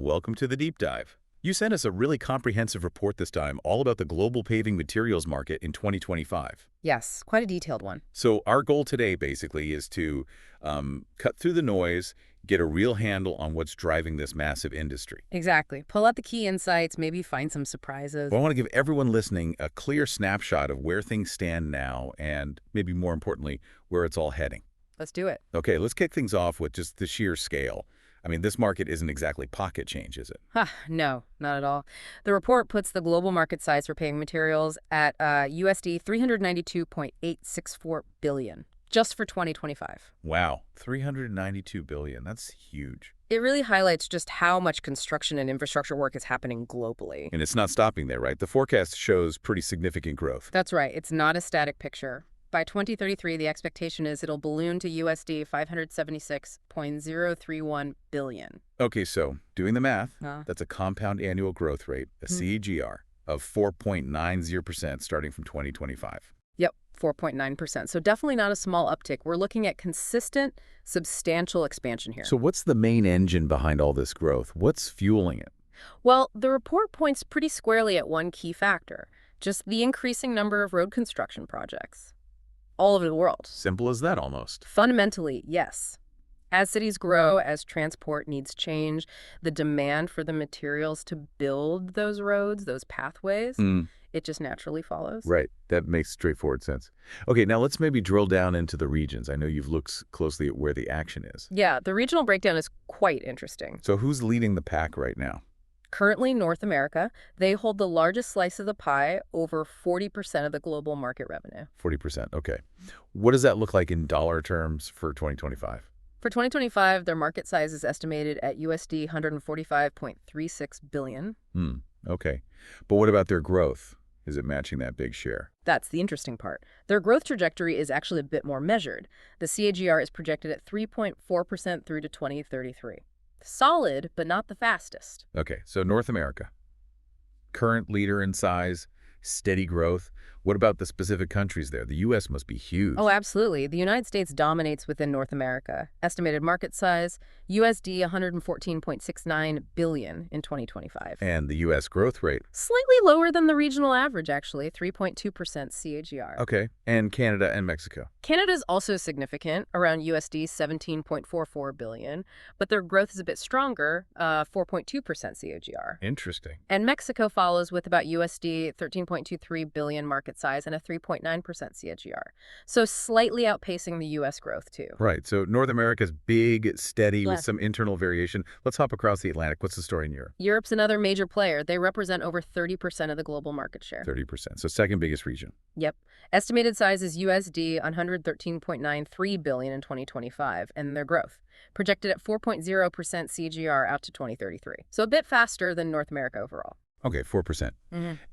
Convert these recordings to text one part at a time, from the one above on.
welcome to the deep dive. You sent us a really comprehensive report this time, all about the global paving materials market in 2025. Yes, quite a detailed one. So our goal today, basically, is to cut through the noise, get a real handle on what's driving this massive industry. Exactly. Pull out the key insights, maybe find some surprises. Well, I want to give everyone listening a clear snapshot of where things stand now and, maybe more importantly, where it's all heading. Let's do it. Okay, let's kick things off with just the sheer scale. I mean, this market isn't exactly pocket change, is it? No, not at all. The report puts the global market size for paving materials at USD 392.864 billion just for 2025. Wow, 392 billion. That's huge. It really highlights just how much construction and infrastructure work is happening globally. And it's not stopping there, right? The forecast shows pretty significant growth. That's right. It's not a static picture. By 2033, the expectation is it'll balloon to USD 576.031 billion. Okay, so doing the math, that's a compound annual growth rate, a CAGR, of 4.90% starting from 2025. Yep, 4.9%. So definitely not a small uptick. We're looking at consistent, substantial expansion here. So what's the main engine behind all this growth? What's fueling it? Well, the report points pretty squarely at one key factor, just the increasing number of road construction projects all over the world. Simple as that, almost. Fundamentally, yes. As cities grow, as transport needs change, the demand for the materials to build those roads, those pathways, it just naturally follows. Right. That makes straightforward sense. Okay, now let's maybe drill down into the regions. I know you've looked closely at where the action is. Yeah, the regional breakdown is quite interesting. So who's leading the pack right now? Currently, North America, they hold the largest slice of the pie, over 40% of the global market revenue. 40%, okay. What does that look like in dollar terms for 2025? For 2025, their market size is estimated at USD 145.36 billion. Okay. But what about their growth? Is it matching that big share? That's the interesting part. Their growth trajectory is actually a bit more measured. The CAGR is projected at 3.4% through to 2033. Solid, but not the fastest. Okay, so North America, current leader in size, steady growth. What about the specific countries there? The U.S. must be huge. Oh, absolutely. The United States dominates within North America. Estimated market size, USD 114.69 billion in 2025. And the U.S. growth rate? Slightly lower than the regional average, actually, 3.2% CAGR. Okay, and Canada and Mexico? Canada's also significant, around USD 17.44 billion, but their growth is a bit stronger, 4.2% CAGR. Interesting. And Mexico follows with about USD 13.23 billion market size and a 3.9% CAGR. So slightly outpacing the U.S. growth, too. Right. So North America's big, steady, with some internal variation. Let's hop across the Atlantic. What's the story in Europe? Europe's another major player. They represent over 30% of the global market share. 30%. So second biggest region. Yep. Estimated size is USD 113.93 billion in 2025, and their growth projected at 4.0% CAGR out to 2033. So a bit faster than North America overall. Okay, 4%.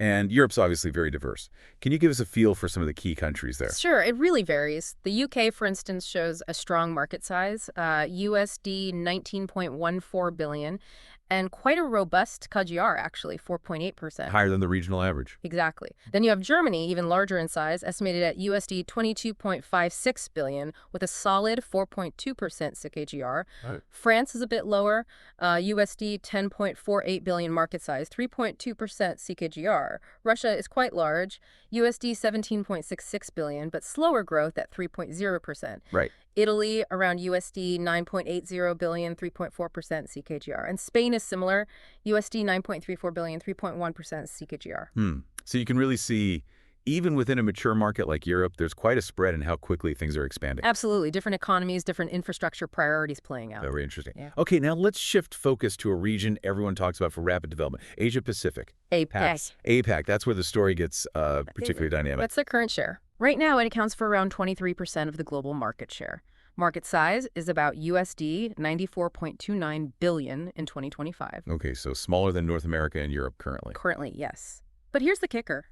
And Europe's obviously very diverse. Can you give us a feel for some of the key countries there? Sure, it really varies. The UK, for instance, shows a strong market size, USD 19.14 billion, and quite a robust CAGR, actually, 4.8%. Higher than the regional average. Exactly. Then you have Germany, even larger in size, estimated at USD 22.56 billion, with a solid 4.2% CAGR. Right. France is a bit lower, USD 10.48 billion market size, 3.2% CAGR. Russia is quite large, USD 17.66 billion, but slower growth at 3.0%. Right. Italy, around USD 9.80 billion, 3.4% CAGR. And Spain is similar, USD 9.34 billion, 3.1% CAGR. So you can really see, even within a mature market like Europe, there's quite a spread in how quickly things are expanding. Absolutely. Different economies, different infrastructure priorities playing out. Very interesting. Yeah. Okay, now let's shift focus to a region everyone talks about for rapid development, Asia Pacific. APAC. APAC, that's where the story gets particularly dynamic. What's their current share? Right now, it accounts for around 23% of the global market share. Market size is about USD 94.29 billion in 2025. Okay, so smaller than North America and Europe currently. Currently, yes. But here's the kicker,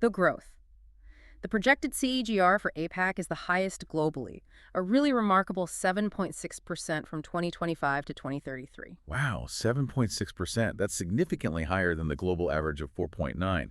the growth. The projected CAGR for APAC is the highest globally, a really remarkable 7.6% from 2025 to 2033. Wow, 7.6%. That's significantly higher than the global average of 4.9.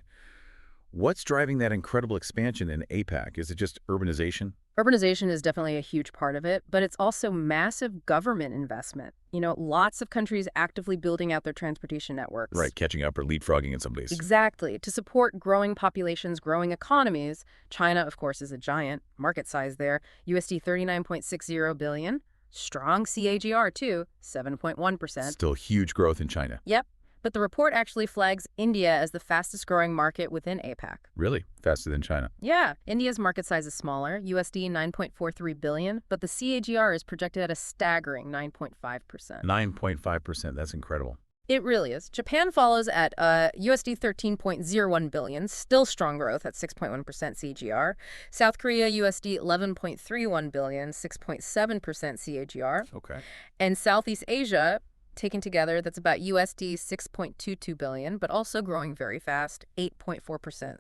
What's driving that incredible expansion in APAC? Is it just urbanization? Urbanization is definitely a huge part of it, but it's also massive government investment. Lots of countries actively building out their transportation networks. Right, catching up or leapfrogging in some ways. Exactly. To support growing populations, growing economies. China, of course, is a giant market size there. USD 39.60 billion. Strong CAGR, too, 7.1%. Still huge growth in China. Yep. But the report actually flags India as the fastest growing market within APAC. Really? Faster than China. Yeah, India's market size is smaller, USD 9.43 billion, but the CAGR is projected at a staggering 9.5%. 9.5%. That's incredible. It really is. Japan follows at USD 13.01 billion, still strong growth at 6.1% CAGR. South Korea USD 11.31 billion, 6.7% CAGR. Okay. And Southeast Asia, taken together, that's about USD 6.22 billion, but also growing very fast, 8.4%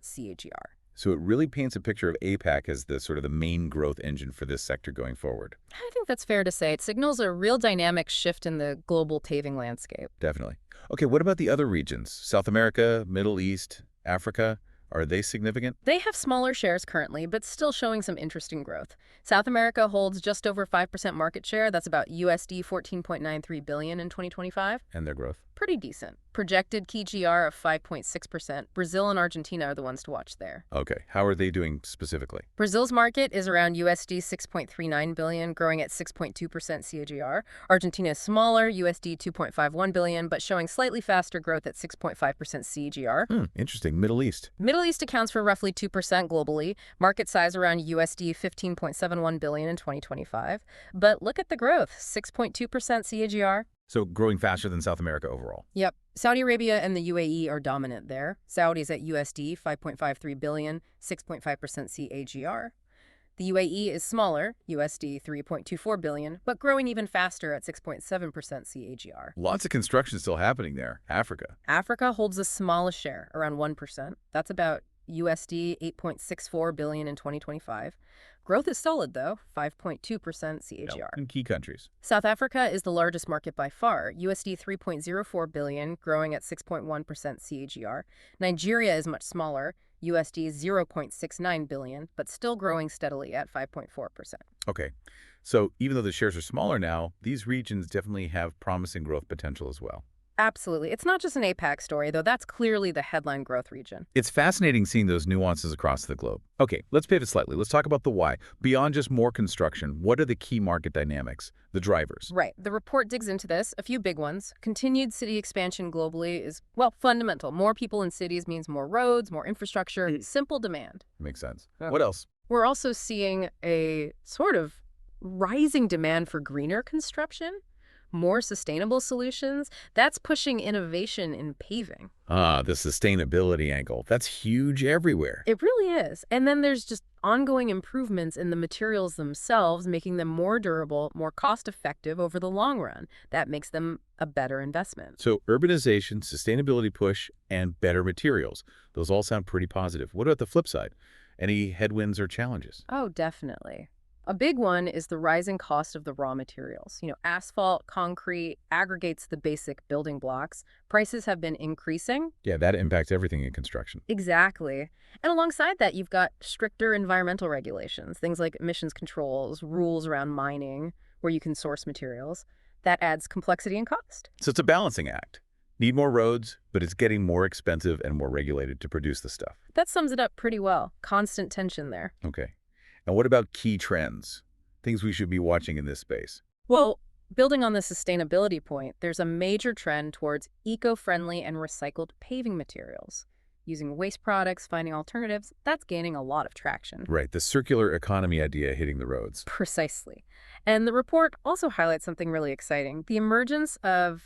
CAGR. So it really paints a picture of APAC as the sort of the main growth engine for this sector going forward. I think that's fair to say. It signals a real dynamic shift in the global paving landscape. Definitely. Okay, what about the other regions? South America, Middle East, Africa? Are they significant? They have smaller shares currently, but still showing some interesting growth. South America holds just over 5% market share. That's about USD 14.93 billion in 2025. And their growth? Pretty decent. Projected key GR of 5.6%. Brazil and Argentina are the ones to watch there. Okay, how are they doing specifically? Brazil's market is around USD 6.39 billion, growing at 6.2% CAGR. Argentina is smaller, USD 2.51 billion, but showing slightly faster growth at 6.5% CAGR. Interesting. Middle East. Middle East accounts for roughly 2% globally, market size around USD 15.71 billion in 2025. But look at the growth, 6.2% CAGR. So growing faster than South America overall. Yep. Saudi Arabia and the UAE are dominant there. Saudi's at USD 5.53 billion, 6.5% CAGR. The UAE is smaller, USD 3.24 billion, but growing even faster at 6.7% CAGR. Lots of construction still happening there. Africa. Africa holds the smallest share, around 1%. That's about USD 8.64 billion in 2025. Growth is solid, though, 5.2% CAGR. In key countries. South Africa is the largest market by far, USD 3.04 billion, growing at 6.1% CAGR. Nigeria is much smaller, USD 0.69 billion, but still growing steadily at 5.4%. Okay. So even though the shares are smaller now, these regions definitely have promising growth potential as well. Absolutely. It's not just an APAC story, though that's clearly the headline growth region. It's fascinating seeing those nuances across the globe. Okay, let's pivot slightly. Let's talk about the why. Beyond just more construction, what are the key market dynamics, the drivers? Right. The report digs into this, a few big ones. Continued city expansion globally is, well, fundamental. More people in cities means more roads, more infrastructure, simple demand. Makes sense. What else? We're also seeing a sort of rising demand for greener construction, more sustainable solutions. That's pushing innovation in paving. The sustainability angle. That's huge everywhere. It really is. And then there's just ongoing improvements in the materials themselves, making them more durable, more cost-effective over the long run. That makes them a better investment. So urbanization, sustainability push, and better materials. Those all sound pretty positive. What about the flip side? Any headwinds or challenges? Oh, definitely. A big one is the rising cost of the raw materials. Asphalt, concrete, aggregates the basic building blocks. Prices have been increasing. Yeah, that impacts everything in construction. Exactly. And alongside that, you've got stricter environmental regulations, things like emissions controls, rules around mining, where you can source materials. That adds complexity and cost. So it's a balancing act. Need more roads, but it's getting more expensive and more regulated to produce the stuff. That sums it up pretty well. Constant tension there. Okay. And what about key trends? Things we should be watching in this space? Well, building on the sustainability point, there's a major trend towards eco-friendly and recycled paving materials. Using waste products, finding alternatives, that's gaining a lot of traction. Right, the circular economy idea hitting the roads. Precisely. And the report also highlights something really exciting, the emergence of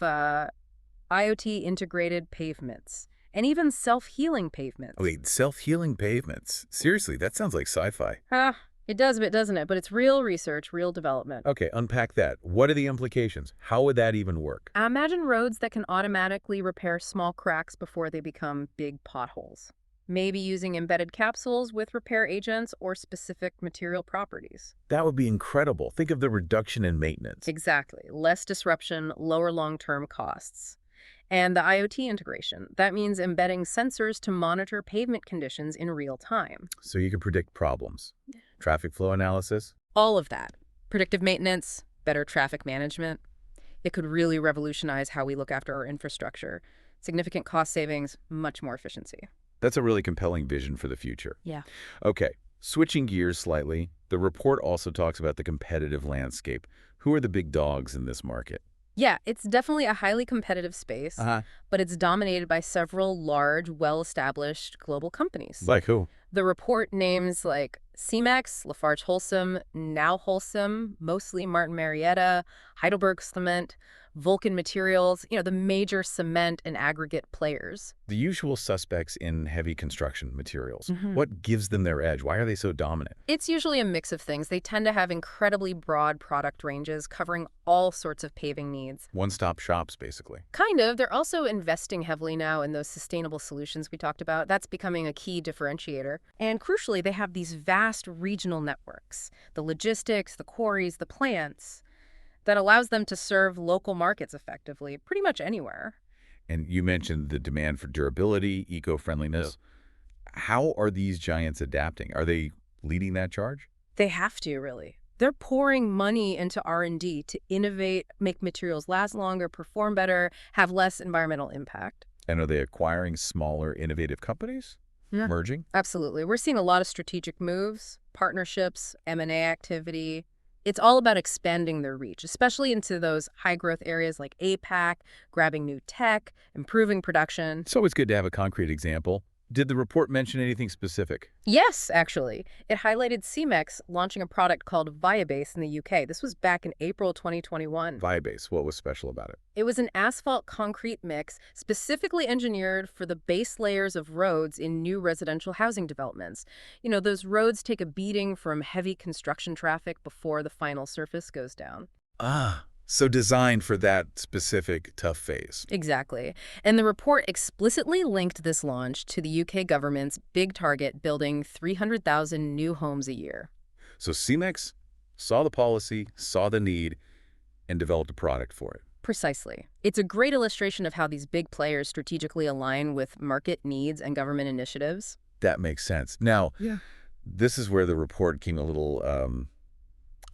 IoT-integrated pavements. And even self-healing pavements. Wait, self-healing pavements? Seriously, that sounds like sci-fi. It does a bit, doesn't it? But it's real research, real development. Okay, unpack that. What are the implications? How would that even work? Imagine roads that can automatically repair small cracks before they become big potholes. Maybe using embedded capsules with repair agents or specific material properties. That would be incredible. Think of the reduction in maintenance. Exactly. Less disruption, lower long-term costs. And the IoT integration. That means embedding sensors to monitor pavement conditions in real time. So you can predict problems. Traffic flow analysis? All of that. Predictive maintenance, better traffic management. It could really revolutionize how we look after our infrastructure. Significant cost savings, much more efficiency. That's a really compelling vision for the future. Yeah. Okay, switching gears slightly, the report also talks about the competitive landscape. Who are the big dogs in this market? Yeah, it's definitely a highly competitive space, Uh-huh. but it's dominated by several large, well-established global companies. Like who? The report names like Cemex, Lafarge Holcim, Now Holcim, mostly Martin Marietta, Heidelberg Cement, Vulcan Materials, the major cement and aggregate players. The usual suspects in heavy construction materials. Mhm. What gives them their edge? Why are they so dominant? It's usually a mix of things. They tend to have incredibly broad product ranges covering all sorts of paving needs. One-stop shops, basically. Kind of. They're also investing heavily now in those sustainable solutions we talked about. That's becoming a key differentiator. And crucially, they have these vast regional networks, the logistics, the quarries, the plants, that allows them to serve local markets effectively, pretty much anywhere. And you mentioned the demand for durability, eco-friendliness. How are these giants adapting? Are they leading that charge? They have to, really. They're pouring money into R&D to innovate, make materials last longer, perform better, have less environmental impact. And are they acquiring smaller, innovative companies? Yeah. Merging? Absolutely. We're seeing a lot of strategic moves, partnerships, M&A activity. It's all about expanding their reach, especially into those high-growth areas like APAC, grabbing new tech, improving production. It's always good to have a concrete example. Did the report mention anything specific? Yes, actually. It highlighted Cemex launching a product called Viabase in the UK. This was back in April 2021. Viabase, what was special about it? It was an asphalt concrete mix specifically engineered for the base layers of roads in new residential housing developments. Those roads take a beating from heavy construction traffic before the final surface goes down. Ah, so designed for that specific tough phase. Exactly. And the report explicitly linked this launch to the UK government's big target building 300,000 new homes a year. So Cemex saw the policy, saw the need, and developed a product for it. Precisely. It's a great illustration of how these big players strategically align with market needs and government initiatives. That makes sense. Now, this is where the report came a little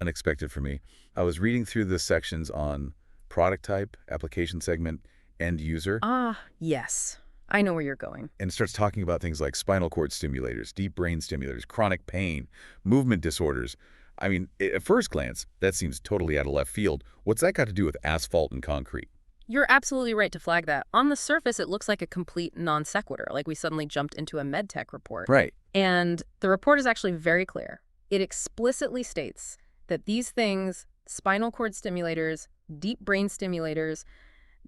unexpected for me. I was reading through the sections on product type, application segment, end user, Ah, yes. I know where you're going. and it starts talking about things like spinal cord stimulators, deep brain stimulators, chronic pain, movement disorders. I mean, at first glance, that seems totally out of left field. What's that got to do with asphalt and concrete? You're absolutely right to flag that. On the surface, it looks like a complete non sequitur, like we suddenly jumped into a medtech report. Right. And the report is actually very clear. It explicitly states that these things, spinal cord stimulators, deep brain stimulators,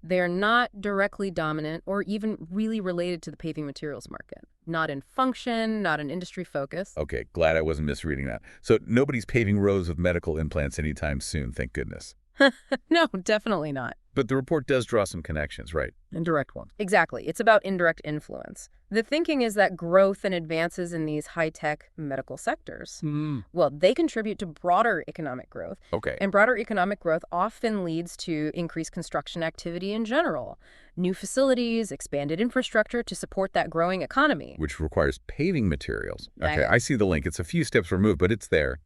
they're not directly dominant or even really related to the paving materials market. Not in function, not in industry focus. Okay, glad I wasn't misreading that. So nobody's paving rows of medical implants anytime soon, thank goodness. No, definitely not. But the report does draw some connections, right? Indirect ones. Exactly. It's about indirect influence. The thinking is that growth and advances in these high-tech medical sectors, well, they contribute to broader economic growth. Okay. And broader economic growth often leads to increased construction activity in general. New facilities, expanded infrastructure to support that growing economy. Which requires paving materials. Right. Okay, I see the link. It's a few steps removed, but it's there.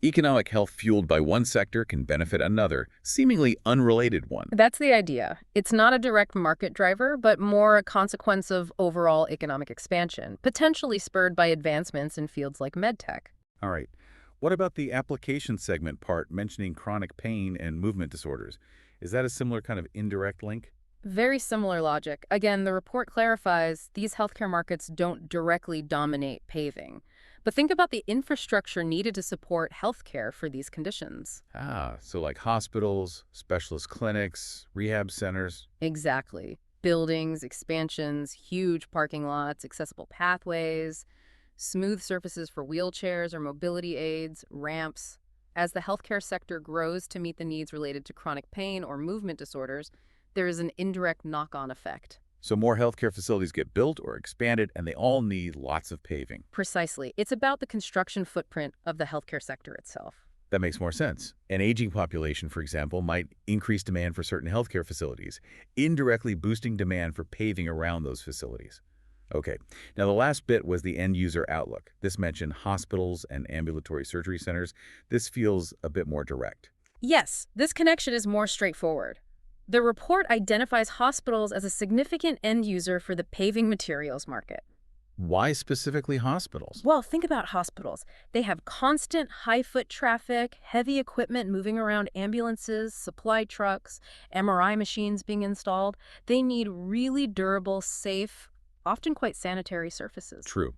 Economic health fueled by one sector can benefit another, seemingly unrelated one. That's the idea. It's not a direct market driver, but more a consequence of overall economic expansion, potentially spurred by advancements in fields like medtech. All right. What about the application segment part mentioning chronic pain and movement disorders? Is that a similar kind of indirect link? Very similar logic. Again, the report clarifies these healthcare markets don't directly dominate paving. But think about the infrastructure needed to support healthcare for these conditions. Ah, so like hospitals, specialist clinics, rehab centers. Exactly. Buildings, expansions, huge parking lots, accessible pathways, smooth surfaces for wheelchairs or mobility aids, ramps. As the healthcare sector grows to meet the needs related to chronic pain or movement disorders, there is an indirect knock-on effect. So more healthcare facilities get built or expanded, and they all need lots of paving. Precisely. It's about the construction footprint of the healthcare sector itself. That makes more sense. An aging population, for example, might increase demand for certain healthcare facilities, indirectly boosting demand for paving around those facilities. Okay. Now, the last bit was the end user outlook. This mentioned hospitals and ambulatory surgery centers. This feels a bit more direct. Yes, this connection is more straightforward. The report identifies hospitals as a significant end user for the paving materials market. Why specifically hospitals? Well, think about hospitals. They have constant high foot traffic, heavy equipment moving around ambulances, supply trucks, MRI machines being installed. They need really durable, safe, often quite sanitary surfaces. True.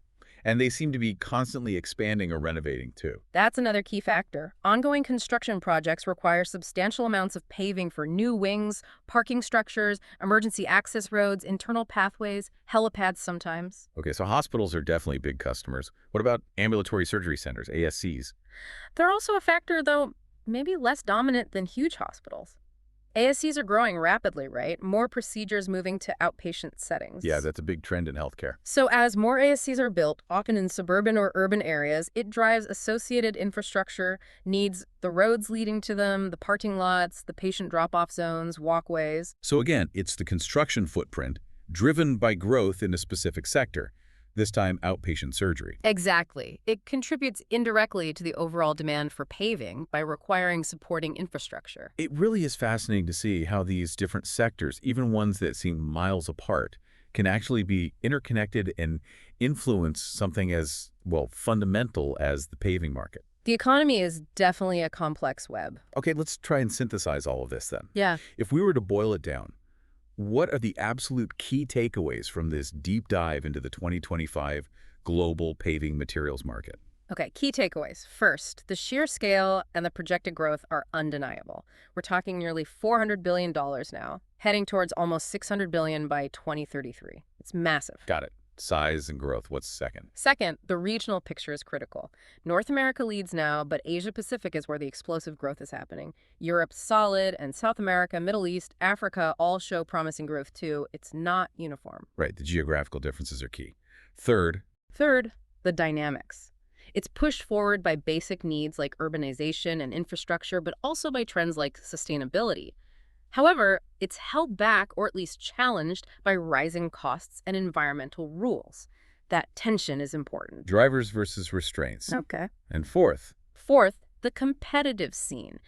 And they seem to be constantly expanding or renovating too. That's another key factor. Ongoing construction projects require substantial amounts of paving for new wings, parking structures, emergency access roads, internal pathways, helipads sometimes. Okay, so hospitals are definitely big customers. What about ambulatory surgery centers, ASCs? They're also a factor, though maybe less dominant than huge hospitals. ASCs are growing rapidly, right? More procedures moving to outpatient Yeah, settings. that's a big trend in healthcare. So as more ASCs are built, often in suburban or urban areas, it drives associated infrastructure, needs the roads leading to them, the parking lots, the patient drop-off zones, walkways. So again, it's the construction footprint driven by growth in a specific sector, this time outpatient surgery. Exactly. It contributes indirectly to the overall demand for paving by requiring supporting infrastructure. It really is fascinating to see how these different sectors, even ones that seem miles apart, can actually be interconnected and influence something as, well, fundamental as the paving market. The economy is definitely a complex web. Okay, let's try and synthesize all of this then. Yeah. If we were to boil it down, what are the absolute key takeaways from this deep dive into the 2025 global paving materials market? Okay, key takeaways. First, the sheer scale and the projected growth are undeniable. We're talking nearly $400 billion now, heading towards almost $600 billion by 2033. It's massive. Got it. Size and growth, what's second? Second, the regional picture is critical. North America leads now, but Asia Pacific is where the explosive growth is happening. Europe's solid, and South America, Middle East, Africa all show promising growth too. It's not uniform. Right, the geographical differences are key. Third, Third, the dynamics. It's pushed forward by basic needs like urbanization and infrastructure, but also by trends like sustainability. However, it's held back or at least challenged by rising costs and environmental rules. That tension is important. drivers versus restraints. Okay. And fourth, Fourth, the competitive scene,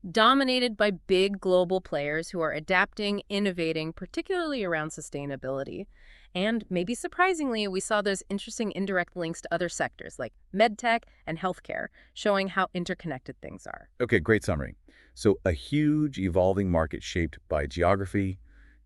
dominated by big global players who are adapting, innovating, particularly around sustainability. And maybe surprisingly, we saw those interesting indirect links to other sectors like medtech and healthcare, showing how interconnected things are. okay, great summary. So a huge evolving market shaped by geography,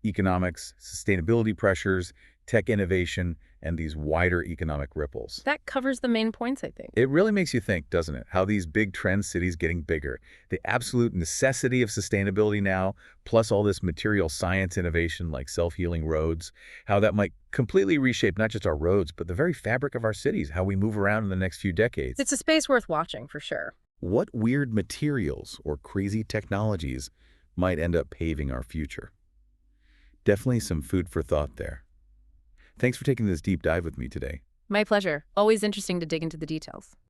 economics, sustainability pressures, tech innovation, and these wider economic ripples. That covers the main points, I think. It really makes you think, doesn't it, how these big trend cities getting bigger, the absolute necessity of sustainability now, plus all this material science innovation like self-healing roads, how that might completely reshape not just our roads, but the very fabric of our cities, how we move around in the next few decades. It's a space worth watching, for sure. What weird materials or crazy technologies might end up paving our future? Definitely some food for thought there. Thanks for taking this deep dive with me today. My pleasure. Always interesting to dig into the details.